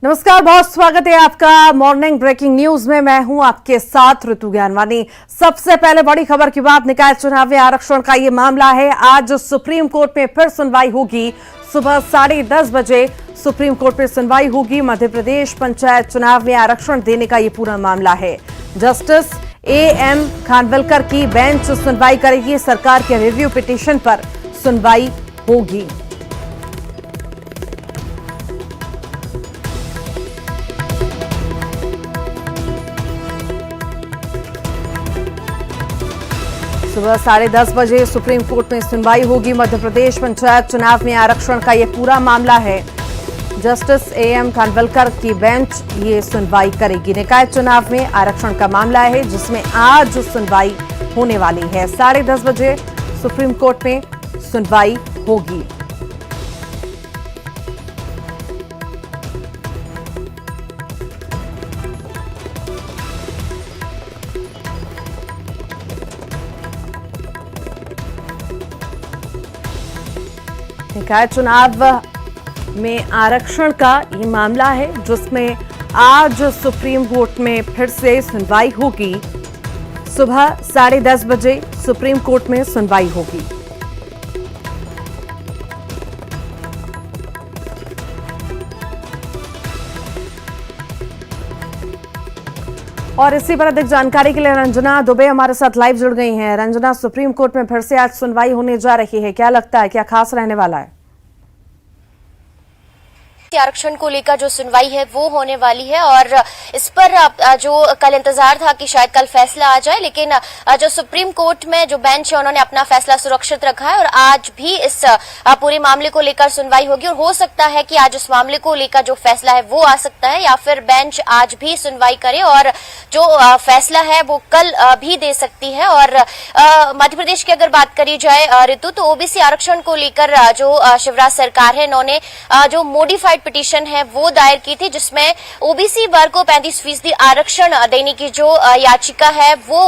नमस्कार, बहुत स्वागत है आपका मॉर्निंग ब्रेकिंग न्यूज में। मैं हूं आपके साथ ऋतु ज्ञानवानी। सबसे पहले बड़ी खबर की बात निकाय चुनावी आरक्षण का ये मामला है। आज सुप्रीम कोर्ट में फिर सुनवाई होगी। सुबह 10:30 बजे सुप्रीम कोर्ट में सुनवाई होगी। मध्य प्रदेश पंचायत चुनाव में आरक्षण देने का ये पूरा मामला है। जस्टिस AM खानविलकर की बेंच सुनवाई करेगी। सरकार के रिव्यू पिटीशन पर सुनवाई होगी। सुबह 10:30 बजे सुप्रीम कोर्ट में सुनवाई होगी। मध्य प्रदेश पंचायत चुनाव में आरक्षण का यह पूरा मामला है। जस्टिस AM खानविलकर की बेंच ये सुनवाई करेगी। निकाय चुनाव में आरक्षण का मामला है जिसमें आज सुनवाई होने वाली है। 10:30 बजे सुप्रीम कोर्ट में सुनवाई होगी। निकाय चुनाव में आरक्षण का ये मामला है जिसमें आज सुप्रीम कोर्ट में फिर से सुनवाई होगी। सुबह 10:30 बजे सुप्रीम कोर्ट में सुनवाई होगी। और इसी पर अधिक जानकारी के लिए रंजना दुबे हमारे साथ लाइव जुड़ गई हैं। रंजना, सुप्रीम कोर्ट में फिर से आज सुनवाई होने जा रही है, क्या लगता है क्या खास रहने वाला है? आरक्षण को लेकर जो सुनवाई है वो होने वाली है और इस पर जो कल इंतजार था कि शायद कल फैसला आ जाए, लेकिन जो सुप्रीम कोर्ट में जो बेंच है उन्होंने अपना फैसला सुरक्षित रखा है और आज भी इस पूरे मामले को लेकर सुनवाई होगी। और हो सकता है कि आज उस मामले को लेकर जो फैसला है वो आ सकता है या फिर बेंच आज भी सुनवाई करे और जो फैसला है वो कल भी दे सकती है। और मध्य प्रदेश की अगर बात करी जाए ऋतु, तो ओबीसी आरक्षण को लेकर जो शिवराज सरकार है इन्होंने जो मॉडिफाइड पिटीशन है वो दायर की थी जिसमें ओबीसी वर्ग को 35% आरक्षण देने की जो याचिका है वो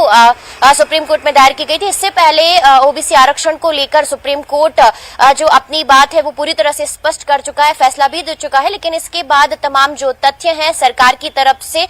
सुप्रीम कोर्ट में दायर की गई थी। इससे पहले ओबीसी आरक्षण को लेकर सुप्रीम कोर्ट जो अपनी बात है वो पूरी तरह से स्पष्ट कर चुका है, फैसला भी दे चुका है। लेकिन इसके बाद तमाम जो तथ्य हैं सरकार की तरफ से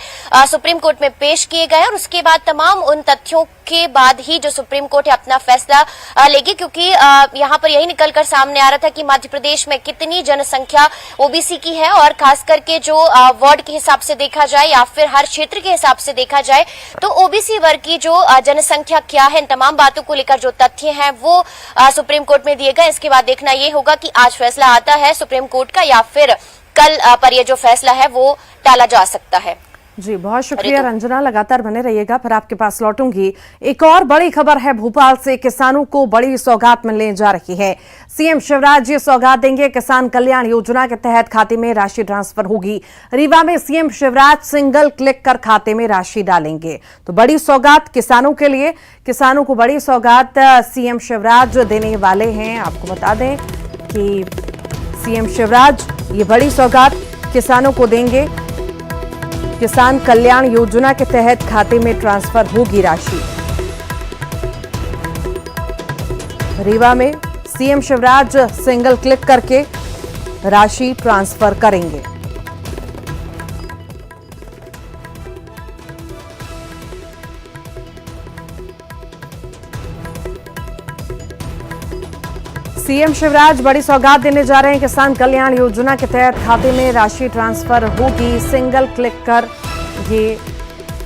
सुप्रीम कोर्ट में पेश किए गए और उसके बाद तमाम उन तथ्यों के बाद ही जो सुप्रीम कोर्ट है अपना फैसला लेगी, क्योंकि यहाँ पर यही निकलकर सामने आ रहा था कि मध्य प्रदेश में कितनी जनसंख्या ओबीसी की है और खास करके जो वार्ड के हिसाब से देखा जाए या फिर हर क्षेत्र के हिसाब से देखा जाए तो ओबीसी वर्ग की जो जनसंख्या क्या है, इन तमाम बातों को लेकर जो तथ्य हैं वो सुप्रीम कोर्ट में दिए गए। इसके बाद देखना ये होगा कि आज फैसला आता है सुप्रीम कोर्ट का या फिर कल पर यह जो फैसला है वो टाला जा सकता है। जी, बहुत शुक्रिया रंजना, लगातार बने रहिएगा, फिर आपके पास लौटूंगी। एक और बड़ी खबर है, भोपाल से किसानों को बड़ी सौगात मिलने जा रही है। सीएम शिवराज ये सौगात देंगे। किसान कल्याण योजना के तहत खाते में राशि ट्रांसफर होगी। रीवा में सीएम शिवराज सिंगल क्लिक कर खाते में राशि डालेंगे। तो बड़ी सौगात किसानों के लिए, किसानों को बड़ी सौगात सीएम शिवराज देने वाले हैं। आपको बता दें कि सीएम शिवराज ये बड़ी सौगात किसानों को देंगे। किसान कल्याण योजना के तहत खाते में ट्रांसफर होगी राशि। रीवा में सीएम शिवराज सिंगल क्लिक करके राशि ट्रांसफर करेंगे। सीएम शिवराज बड़ी सौगात देने जा रहे हैं। किसान कल्याण योजना के तहत खाते में राशि ट्रांसफर होगी। सिंगल क्लिक कर ये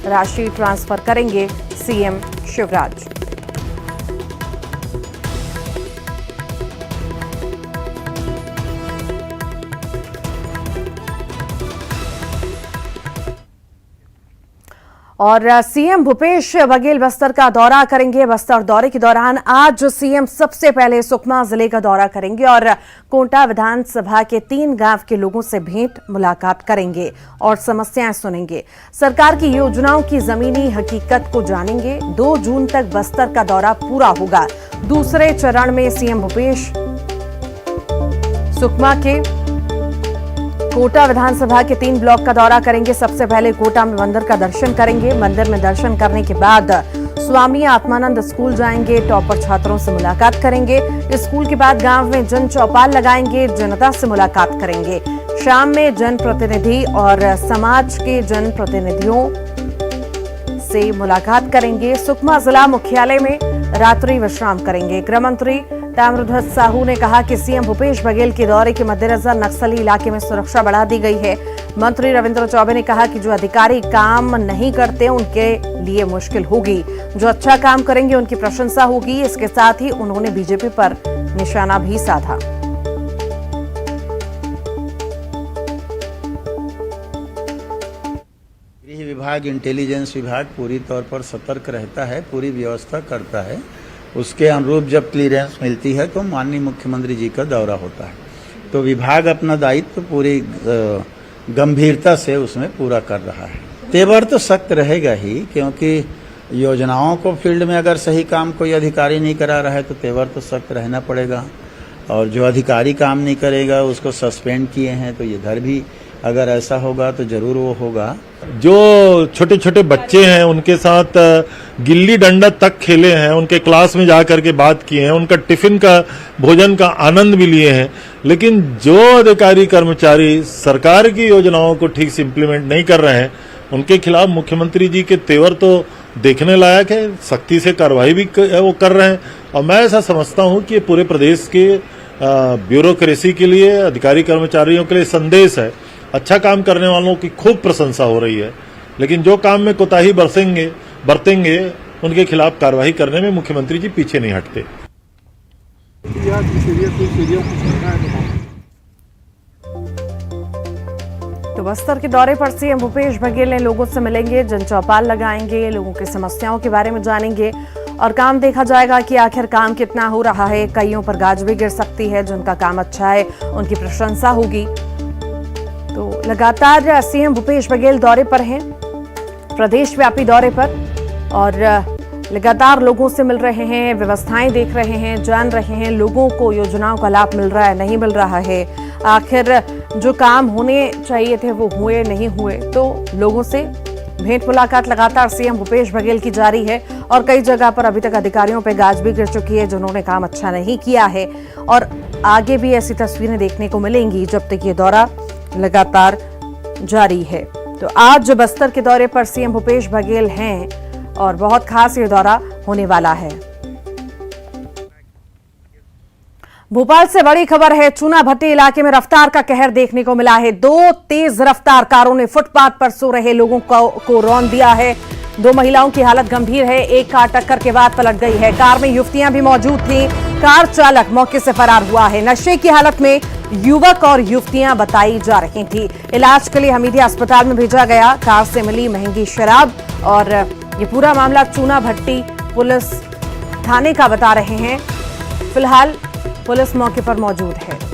राशि ट्रांसफर करेंगे सीएम शिवराज। और सीएम भूपेश बघेल बस्तर का दौरा करेंगे। बस्तर दौरे के दौरान आज सीएम सबसे पहले सुकमा जिले का दौरा करेंगे और कोंटा विधानसभा के 3 गांव के लोगों से भेंट मुलाकात करेंगे और समस्याएं सुनेंगे। सरकार की योजनाओं की जमीनी हकीकत को जानेंगे। 2 जून तक बस्तर का दौरा पूरा होगा। दूसरे चरण में सीएम भूपेश सुकमा के कोटा विधानसभा के 3 ब्लॉक का दौरा करेंगे। सबसे पहले कोटा में मंदिर का दर्शन करेंगे। मंदिर में दर्शन करने के बाद स्वामी आत्मानंद स्कूल जाएंगे। टॉपर छात्रों से मुलाकात करेंगे। स्कूल के बाद गांव में जन चौपाल लगाएंगे। जनता से मुलाकात करेंगे। शाम में जनप्रतिनिधि और समाज के जनप्रतिनिधियों से मुलाकात करेंगे। सुकमा जिला मुख्यालय में रात्रि विश्राम करेंगे। गृह मंत्री ताम्रध्वज साहू ने कहा कि सीएम भूपेश बघेल के दौरे के मद्देनजर नक्सली इलाके में सुरक्षा बढ़ा दी गई है। मंत्री रविंद्र चौबे ने कहा कि जो अधिकारी काम नहीं करते उनके लिए मुश्किल होगी, जो अच्छा काम करेंगे उनकी प्रशंसा होगी। इसके साथ ही उन्होंने बीजेपी पर निशाना भी साधा। गृह विभाग, इंटेलिजेंस विभाग पूरी तौर पर सतर्क रहता है, पूरी व्यवस्था करता है। उसके अनुरूप जब क्लीयरेंस मिलती है तो माननीय मुख्यमंत्री जी का दौरा होता है, तो विभाग अपना दायित्व पूरी गंभीरता से उसमें पूरा कर रहा है। तेवर तो सख्त रहेगा ही, क्योंकि योजनाओं को फील्ड में अगर सही काम कोई अधिकारी नहीं करा रहा है तो तेवर तो सख्त रहना पड़ेगा, और जो अधिकारी काम नहीं करेगा उसको सस्पेंड किए हैं, तो इधर भी अगर ऐसा होगा तो जरूर वो होगा। जो छोटे छोटे बच्चे हैं उनके साथ गिल्ली डंडा तक खेले हैं, उनके क्लास में जाकर के बात किए हैं, उनका टिफिन का भोजन का आनंद भी लिए हैं। लेकिन जो अधिकारी कर्मचारी सरकार की योजनाओं को ठीक से इम्प्लीमेंट नहीं कर रहे हैं, उनके खिलाफ मुख्यमंत्री जी के तेवर तो देखने लायक है। सख्ती से कार्रवाई भी वो कर रहे हैं, और मैं ऐसा समझता हूं कि ये पूरे प्रदेश के ब्यूरोक्रेसी के लिए, अधिकारी कर्मचारियों के लिए संदेश है। अच्छा काम करने वालों की खूब प्रशंसा हो रही है, लेकिन जो काम में कोताही बरतेंगे उनके खिलाफ कार्रवाई करने में मुख्यमंत्री जी पीछे नहीं हटते। तो बस्तर के दौरे पर सीएम भूपेश बघेल ने लोगों से मिलेंगे, जनचौपाल लगाएंगे, लोगों की समस्याओं के बारे में जानेंगे और काम देखा जाएगा कि आखिर काम कितना हो रहा है। कईयों पर गाज भी गिर सकती है, जिनका काम अच्छा है उनकी प्रशंसा होगी। तो लगातार सीएम भूपेश बघेल दौरे पर हैं, प्रदेशव्यापी दौरे पर, और लगातार लोगों से मिल रहे हैं, व्यवस्थाएं देख रहे हैं, जान रहे हैं लोगों को योजनाओं का लाभ मिल रहा है, नहीं मिल रहा है, आखिर जो काम होने चाहिए थे वो हुए नहीं हुए। तो लोगों से भेंट मुलाकात लगातार सीएम भूपेश बघेल की जारी है, और कई जगह पर अभी तक अधिकारियों पे गाज भी गिर चुकी है जिन्होंने काम अच्छा नहीं किया है, और आगे भी ऐसी तस्वीरें देखने को मिलेंगी जब तक ये दौरा लगातार जारी है। तो आज बस्तर के दौरे पर सीएम भूपेश बघेल हैं और बहुत खास ये दौरा होने वाला है। भोपाल से बड़ी खबर है, चूना भट्टी इलाके में रफ्तार का कहर देखने को मिला है। दो तेज रफ्तार कारों ने फुटपाथ पर सो रहे लोगों को रौंद दिया है। दो महिलाओं की हालत गंभीर है, एक कार टक्कर के बाद पलट गई है। कार में युवतियां भी मौजूद थीं। कार चालक मौके से फरार हुआ है। नशे की हालत में युवक और युवतियां बताई जा रही थी। इलाज के लिए हमीदिया अस्पताल में भेजा गया। कार से मिली महंगी शराब, और ये पूरा मामला चूना भट्टी पुलिस थाने का बता रहे हैं। फिलहाल पुलिस मौके पर मौजूद है।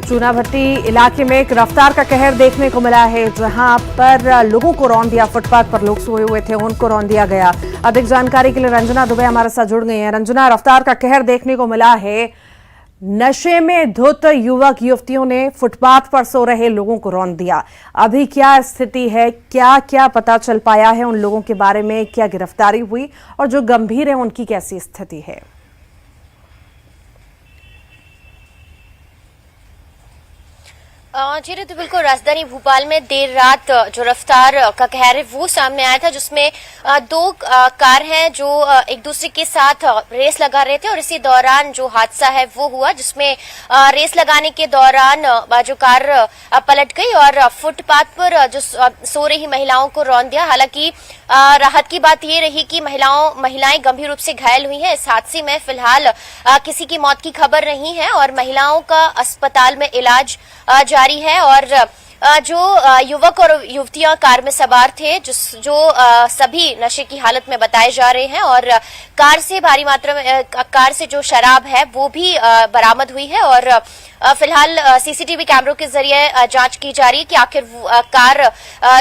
चूना भट्टी इलाके में एक रफ्तार का कहर देखने को मिला है, जहां पर लोगों को रौंद दिया, फुटपाथ पर लोग सोए हुए थे उनको रौंद दिया गया। अधिक जानकारी के लिए रंजना दुबे हमारे साथ जुड़ गई हैं। रंजना, रफ्तार का कहर देखने को मिला है, नशे में धुत युवक युवतियों ने फुटपाथ पर सो रहे लोगों को रौंद दिया। अभी क्या स्थिति है, क्या क्या पता चल पाया है उन लोगों के बारे में, क्या गिरफ्तारी हुई, और जो गंभीर है उनकी कैसी स्थिति है? जी तो बिल्कुल, राजधानी भोपाल में देर रात जो रफ्तार का कहर है वो सामने आया था, जिसमें दो कार हैं जो एक दूसरे के साथ रेस लगा रहे थे, और इसी दौरान जो हादसा है वो हुआ, जिसमें रेस लगाने के दौरान जो कार पलट गई और फुटपाथ पर जो सो रही महिलाओं को रौंद दिया। हालांकि राहत की बात ये रही कि महिलाएं गंभीर रूप से घायल हुई हैं। इस हादसे में फिलहाल किसी की मौत की खबर नहीं है, और महिलाओं का अस्पताल में इलाज जारी है। और जो युवक और युवतियां कार में सवार थे, जो सभी नशे की हालत में बताए जा रहे हैं, और कार से भारी मात्रा में कार से जो शराब है वो भी बरामद हुई है। और फिलहाल सीसीटीवी कैमरों के जरिए जांच की जा रही है कि आखिर कार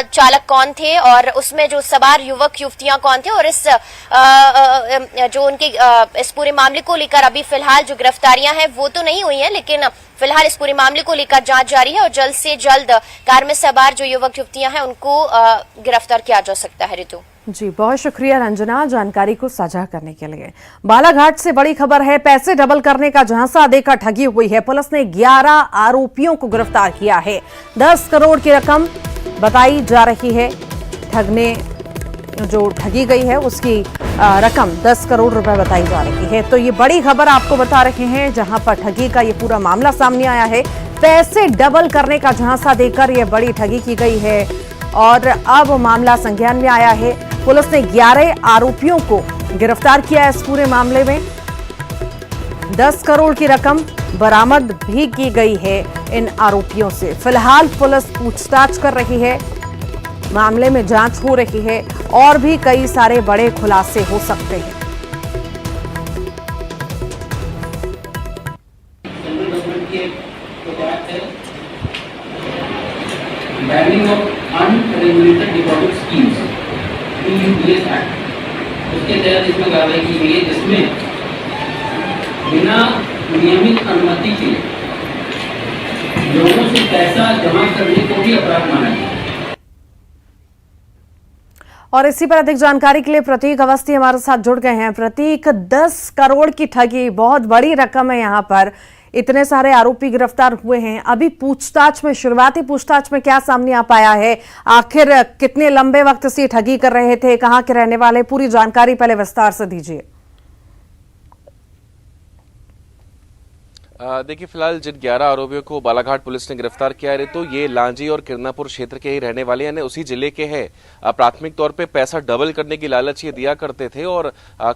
चालक कौन थे और उसमें जो सवार युवक युवतियां कौन थे, और इस जो उनके इस पूरे मामले को लेकर अभी फिलहाल जो गिरफ्तारियां हैं वो तो नहीं हुई हैं, लेकिन फिलहाल इस पूरे मामले को लेकर जांच जारी है, और जल्द से जल्द कार में सवार जो युवक युवतियां हैं उनको गिरफ्तार किया जा सकता है। ऋतु। जी, बहुत शुक्रिया रंजना जानकारी को साझा करने के लिए। बालाघाट से बड़ी खबर है, पैसे डबल करने का झांसा देकर ठगी हुई है। पुलिस ने 11 आरोपियों को गिरफ्तार किया है। 10 करोड़ की रकम बताई जा रही है। ठगने जो ठगी गई है उसकी रकम 10 करोड़ रुपए बताई जा रही है। तो ये बड़ी खबर आपको बता रहे हैं, जहां पर ठगी का ये पूरा मामला सामने आया है। पैसे डबल करने का झांसा देकर ये बड़ी ठगी की गई है और अब मामला संज्ञान में आया है। पुलिस ने 11 आरोपियों को गिरफ्तार किया है। इस पूरे मामले में 10 करोड़ की रकम बरामद भी की गई है इन आरोपियों से। फिलहाल पुलिस पूछताछ कर रही है, मामले में जांच हो रही है और भी कई सारे बड़े खुलासे हो सकते हैं। Banning of unregulated deposit schemes PUDS act, उसके तहत इसमें कार्रवाई की गई है, जिसमें बिना नियमित अनुमति के लोगों से पैसा जमा करने को भी अपराध माना गया। और इसी पर अधिक जानकारी के लिए प्रतीक अवस्थी हमारे साथ जुड़ गए हैं। प्रतीक, 10 करोड़ की ठगी, बहुत बड़ी रकम है। यहाँ पर इतने सारे आरोपी गिरफ्तार हुए हैं। अभी पूछताछ में, शुरुआती पूछताछ में क्या सामने आ पाया है? आखिर कितने लंबे वक्त से ठगी कर रहे थे, कहां के रहने वाले, पूरी जानकारी पहले विस्तार से दीजिए। देखिए, फिलहाल जिन 11 आरोपियों को बालाघाट पुलिस ने गिरफ्तार किया है तो ये लांजी और किरनापुर क्षेत्र के ही रहने वाले, यानी उसी जिले के हैं। प्राथमिक तौर पे पैसा डबल करने की लालच ये दिया करते थे और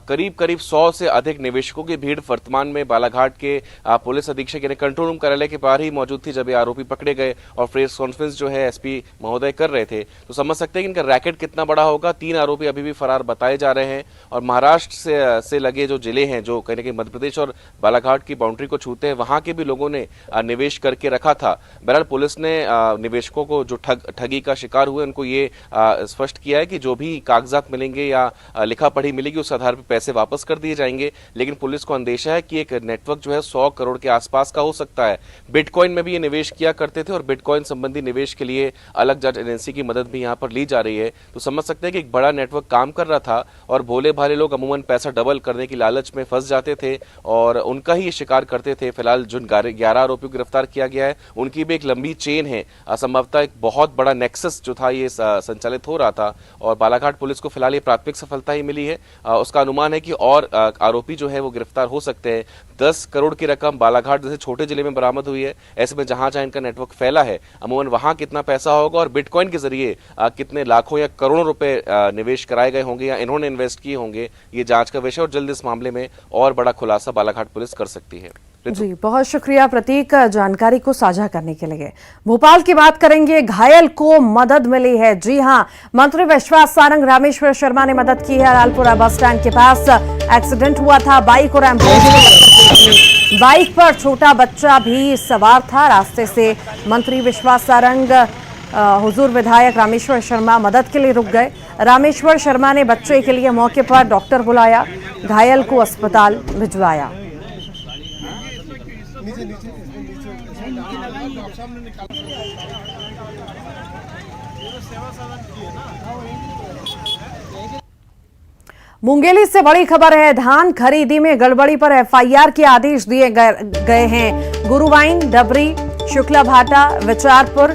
करीब करीब 100 से अधिक निवेशकों की भीड़ वर्तमान में बालाघाट के पुलिस अधीक्षक यानी कंट्रोल रूम कार्यालय के बाहर ही मौजूद थी जब ये आरोपी पकड़े गए और प्रेस कॉन्फ्रेंस जो है SP महोदय कर रहे थे। तो समझ सकते हैं कि इनका रैकेट कितना बड़ा होगा। 3 आरोपी अभी भी फरार बताए जा रहे हैं और महाराष्ट्र से लगे जो जिले हैं, जो कहीं ना कहीं मध्य प्रदेश और बालाघाट की बाउंड्री को छूते हैं, वहां के भी लोगों ने निवेश करके रखा था। बहरहाल पुलिस ने निवेशकों को जो ठगी का शिकार हुए उनको ये स्पष्ट किया है कि जो भी कागजात मिलेंगे या लिखा पढ़ी मिलेगी उस आधार पर पैसे वापस कर दिए जाएंगे। लेकिन पुलिस को अंदेशा है कि एक नेटवर्क जो है 100 करोड़ के आसपास का हो सकता है। बिटकॉइन में भी ये निवेश किया करते थे और बिटकॉइन संबंधी निवेश के लिए अलग जांच एजेंसी की मदद भी यहाँ पर ली जा रही है। तो समझ सकते हैं कि एक बड़ा नेटवर्क काम कर रहा था और भोले भाले लोग अमूमन पैसा डबल करने की लालच में फंस जाते थे और उनका ही शिकार करते थे। फिलहाल जो 11 आरोपियों को गिरफ्तार किया गया है उनकी भी एक लंबी चेन है। संभवतः एक बहुत बड़ा नेक्सस जो था ये संचालित हो रहा था और बालाघाट पुलिस को फिलहाल ये प्राथमिक सफलता ही मिली है। उसका अनुमान है कि और आरोपी जो है वो गिरफ्तार हो सकते हैं। 10 करोड़ की रकम बालाघाट जैसे छोटे जिले में बरामद हुई है, ऐसे में जहां जहां इनका नेटवर्क फैला है अमूमन वहां कितना पैसा होगा और बिटकॉइन के जरिए कितने लाखों या करोड़ों रुपए निवेश कराए गए होंगे या इन्होंने इन्वेस्ट किए होंगे, ये जांच का विषय और जल्द इस मामले में और बड़ा खुलासा बालाघाट पुलिस कर सकती है। जी, बहुत शुक्रिया प्रतीक जानकारी को साझा करने के लिए। भोपाल की बात करेंगे, घायल को मदद मिली है। जी हां, मंत्री विश्वास सारंग रामेश्वर शर्मा ने मदद की है। लालपुरा बस स्टैंड के पास एक्सीडेंट हुआ था, बाइक और एम्बुलेंस, बाइक पर छोटा बच्चा भी सवार था। रास्ते से मंत्री विश्वास सारंग, हुजूर विधायक रामेश्वर शर्मा मदद के लिए रुक गए। रामेश्वर शर्मा ने बच्चे के लिए मौके पर डॉक्टर बुलाया, घायल को अस्पताल भिजवाया। मुंगेली से बड़ी खबर है, धान खरीदी में गड़बड़ी पर FIR के आदेश दिए गए हैं। गुरुवाइन, डबरी, शुक्ला भाटा, विचारपुर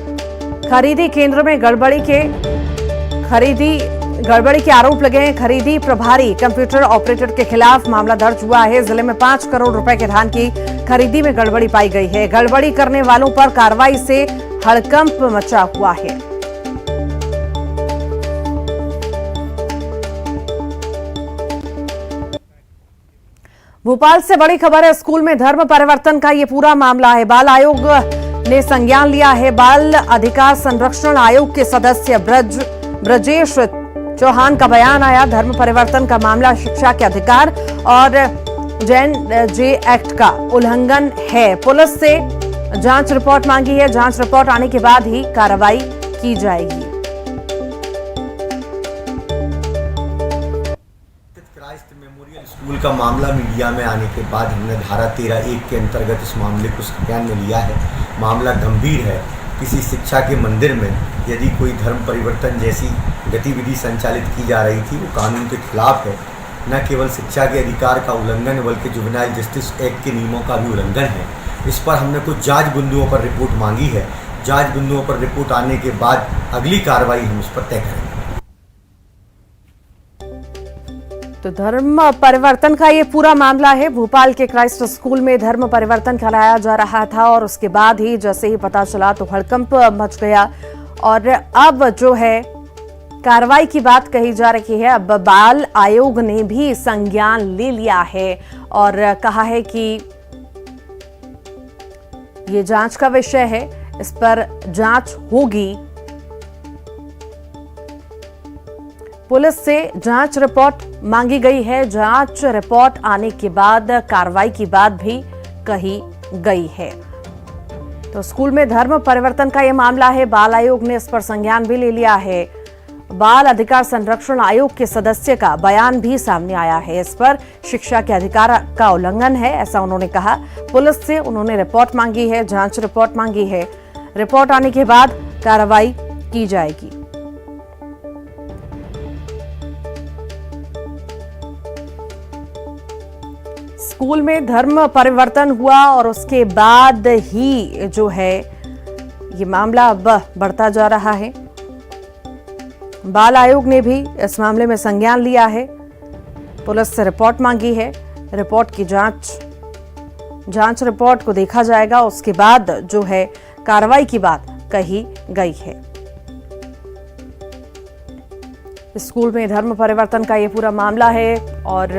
खरीदी केंद्र में गड़बड़ी के आरोप लगे हैं। खरीदी प्रभारी कंप्यूटर ऑपरेटर के खिलाफ मामला दर्ज हुआ है। जिले में 5 करोड़ रुपए के धान की खरीदी में गड़बड़ी पाई गई है। गड़बड़ी करने वालों पर कार्रवाई से हड़कंप मचा हुआ है। भोपाल से बड़ी खबर है, स्कूल में धर्म परिवर्तन का ये पूरा मामला है। बाल आयोग ने संज्ञान लिया है। बाल अधिकार संरक्षण आयोग के सदस्य ब्रजेश चौहान का बयान आया। धर्म परिवर्तन का मामला शिक्षा के अधिकार और जे एक्ट का उल्लंघन है। पुलिस से जांच रिपोर्ट मांगी है। जांच रिपोर्ट आने के बाद ही कार्रवाई की जाएगी। क्राइस्ट मेमोरियल स्कूल का मामला मीडिया में आने के बाद हमने धारा 13(1) के अंतर्गत इस मामले को संज्ञान में लिया है। मामला गंभीर है किसी शिक्षा के मंदिर में यदि कोई धर्म परिवर्तन जैसी गतिविधि संचालित की जा रही थी, वो कानून के खिलाफ है। न केवल शिक्षा के अधिकार का उल्लंघन बल्कि जुवेनाइल जस्टिस एक्ट के नियमों का भी उल्लंघन है। इस पर हमने कुछ जांच बिंदुओं पर रिपोर्ट मांगी है। जांच बिंदुओं पर रिपोर्ट आने के बाद अगली कार्रवाई हम इस पर तय करेंगे। तो धर्म परिवर्तन का ये पूरा मामला है। भोपाल के क्राइस्ट स्कूल में धर्म परिवर्तन कराया जा रहा था और उसके बाद ही जैसे ही पता चला तो हड़कंप मच गया और अब जो है कार्रवाई की बात कही जा रही है। अब बाल आयोग ने भी संज्ञान ले लिया है और कहा है कि ये जांच का विषय है, इस पर जांच होगी। पुलिस से जांच रिपोर्ट मांगी गई है। जांच रिपोर्ट आने के बाद कार्रवाई की बात भी कही गई है। तो स्कूल में धर्म परिवर्तन का यह मामला है। बाल आयोग ने इस पर संज्ञान भी ले लिया है। बाल अधिकार संरक्षण आयोग के सदस्य का बयान भी सामने आया है। इस पर शिक्षा के अधिकार का उल्लंघन है, ऐसा उन्होंने कहा। पुलिस से उन्होंने रिपोर्ट मांगी है, जांच रिपोर्ट मांगी है। रिपोर्ट आने के बाद कार्रवाई की जाएगी। स्कूल में धर्म परिवर्तन हुआ और उसके बाद ही जो है ये मामला अब बढ़ता जा रहा है। बाल आयोग ने भी इस मामले में संज्ञान लिया है। पुलिस से रिपोर्ट मांगी है। रिपोर्ट की जांच रिपोर्ट को देखा जाएगा। उसके बाद जो है कार्रवाई की बात कही गई है। स्कूल में धर्म परिवर्तन का ये पूरा मामला है और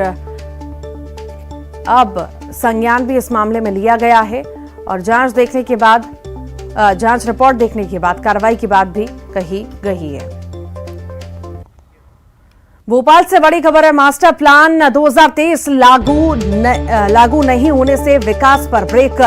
अब संज्ञान भी इस मामले में लिया गया है और जांच रिपोर्ट देखने के बाद कार्रवाई की बात भी कही गई है। भोपाल से बड़ी खबर है। मास्टर प्लान 2023 लागू नहीं होने से विकास पर ब्रेक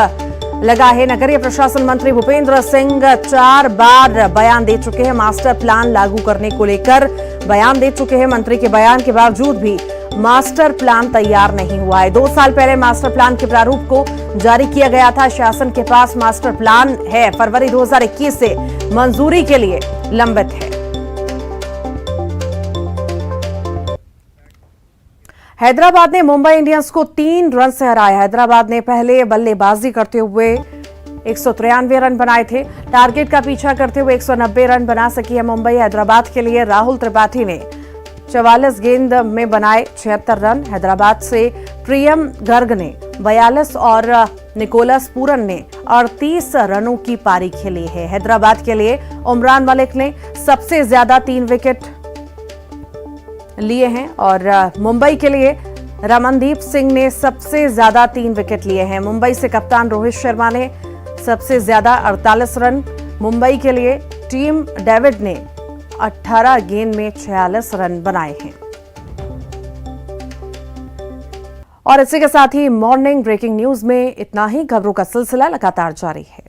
लगा है। नगरीय प्रशासन मंत्री भूपेंद्र सिंह 4 बार बयान दे चुके हैं। मास्टर प्लान लागू करने को लेकर बयान दे चुके हैं। मंत्री के बयान के बावजूद भी मास्टर प्लान तैयार नहीं हुआ है। 2 साल पहले मास्टर प्लान के प्रारूप को जारी किया गया था। शासन के पास मास्टर प्लान है, फरवरी 2021 से मंजूरी के लिए लंबित है। हैदराबाद ने मुंबई इंडियंस को 3 रन से हराया। हैदराबाद ने पहले बल्लेबाजी करते हुए 193 रन बनाए थे। टारगेट का पीछा करते हुए 190 रन बना सकी है मुंबई। हैदराबाद के लिए राहुल त्रिपाठी ने 44 गेंद में बनाए 76 रन। हैदराबाद से प्रियम गर्ग ने 42 और निकोलस पूरन ने 38 रनों की पारी खेली है। हैदराबाद के लिए उमरान मलिक ने सबसे ज्यादा 3 विकेट लिए हैं और मुंबई के लिए रमनदीप सिंह ने सबसे ज्यादा 3 विकेट लिए हैं। मुंबई से कप्तान रोहित शर्मा ने सबसे ज्यादा 48 रन। मुंबई के लिए टीम डेविड ने 18 गेंद में 46 रन बनाए हैं। और इसी के साथ ही मॉर्निंग ब्रेकिंग न्यूज में इतना ही। खबरों का सिलसिला लगातार जारी है।